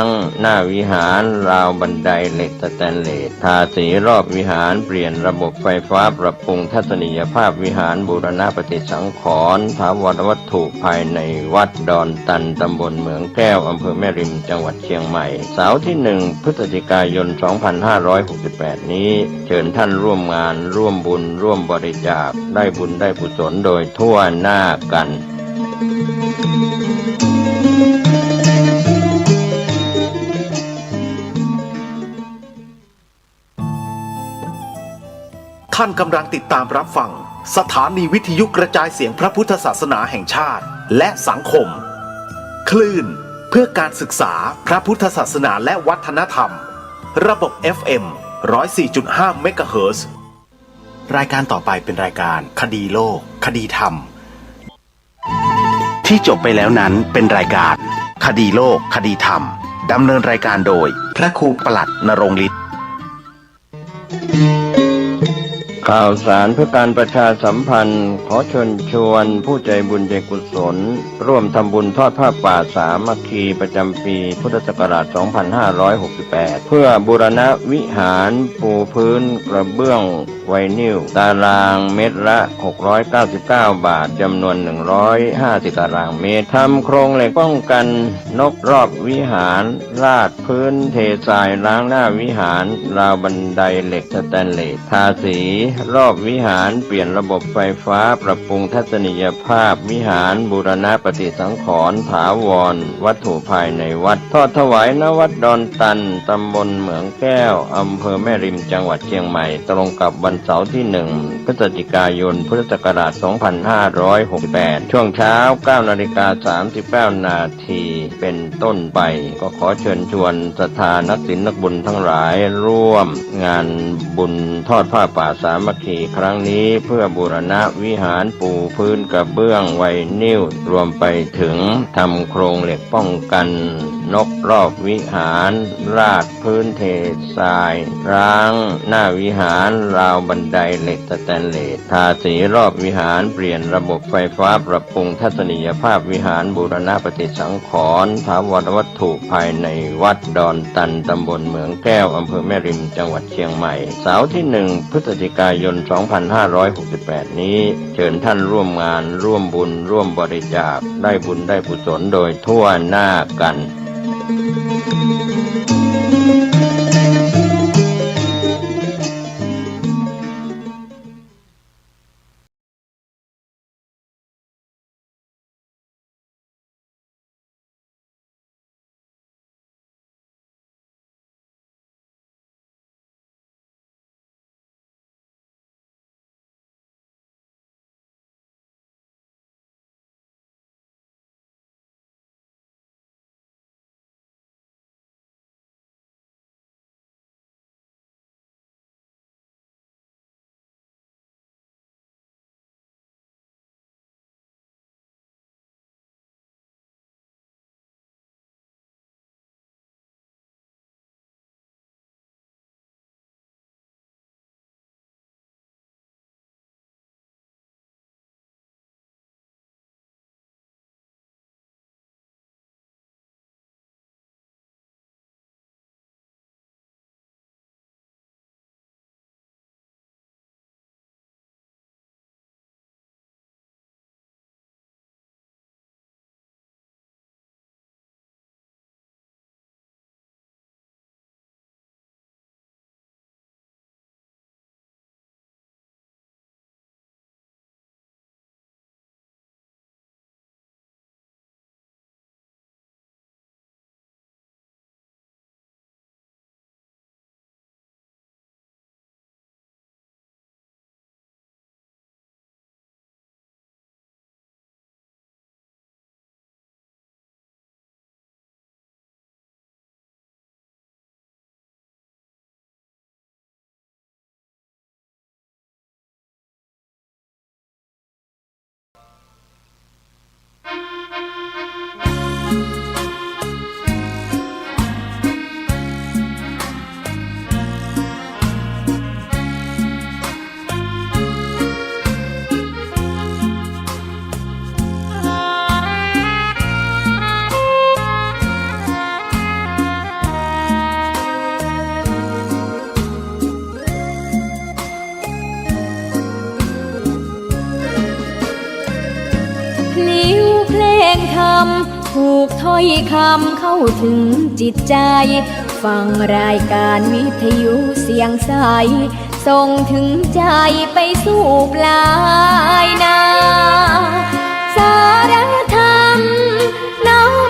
ทั้งหน้าวิหารราวบันไดเหล็กสแตนเลสทาสีรอบวิหารเปลี่ยนระบบไฟฟ้าปรับปรุงทัศนียภาพวิหารบูรณะปฏิสังขรณ์ถาวรวัตถุภายในวัดดอนตันตำบลเหมืองแก้วอำเภอแม่ริมจังหวัดเชียงใหม่เสาร์ที่1 พฤศจิกายน 2568 นี้เชิญท่านร่วมงานร่วมบุญร่วมบริจาคได้บุญได้กุศลโดยทั่วหน้ากันท่านกำลังติดตามรับฟังสถานีวิทยุกระจายเสียงพระพุทธศาสนาแห่งชาติและสังคมคลื่นเพื่อการศึกษาพระพุทธศาสนาและวัฒนธรรมระบบ FM 104.5 เมกะเฮิรตซ์รายการต่อไปเป็นรายการคดีโลกคดีธรรมที่จบไปแล้วนั้นเป็นรายการคดีโลกคดีธรรมดำเนินรายการโดยพระครูปลัดณรงค์ฤทธิ์ข่าวสารเพื่อการประชาสัมพันธ์ขอเชิญชวนผู้ใจบุญใจกุศลร่วมทำบุญทอดผ้าป่าสามัคคีประจำปีพุทธศักราช 2568 เพื่อบูรณะวิหารปูพื้นกระเบื้องไวนิลตารางเมตรละ 699 บาทจำนวน 150 ตารางเมตรทำโครงเหล็กป้องกันนกรอบวิหารลาดพื้นเททรายล้างหน้าวิหารราวบันไดเหล็กสแตนเลสทาสีรอบวิหารเปลี่ยนระบบไฟฟ้าปรับปรุงทัศนียภาพวิหารบูรณะปฏิสังขรณ์ถาวรวัตถุภายในวัดทอดถวายณวัดดอนตันตำบลเหมืองแก้วอำเภอแม่ริมจังหวัดเชียงใหม่ตรงกับวันเสาร์ที่1 พฤศจิกายนพุทธศักราช 2568 ช่วงเช้า 9:39 นาทีเป็นต้นไปก็ขอเชิญชวนศรัทธานักศีลนักบุญทั้งหลายร่วมงานบุญทอดผ้าป่าสามัคคีครั้งนี้เพื่อบูรณะวิหารปูพื้นกระเบื้องไวนิลรวมไปถึงทำโครงเหล็กป้องกันนกรอบวิหารลาดพื้นเททรายร้างหน้าวิหารราวบันไดเหล็กสแตนเลสทาสีรอบวิหารเปลี่ยนระบบไฟฟ้าปรับปรุงทัศนียภาพวิหารบูรณะปฏิสังขรณ์ถาวรวัตถุภายในวัดดอนตันตำบลเหมืองแก้วอำเภอแม่ริมจังหวัดเชียงใหม่เสาร์ที่1 พฤศจิกายน 2568 นี้เชิญท่านร่วมงานร่วมบุญร่วมบริจาคได้บุญได้กุศลโดยทั่วหน้ากัน งธรรมถูกถ้อยคำเข้าถึงจิตใจ ฟังรายการวิทยุเสียงใสส่งถึงใจไปสู่ปลายนาสาระ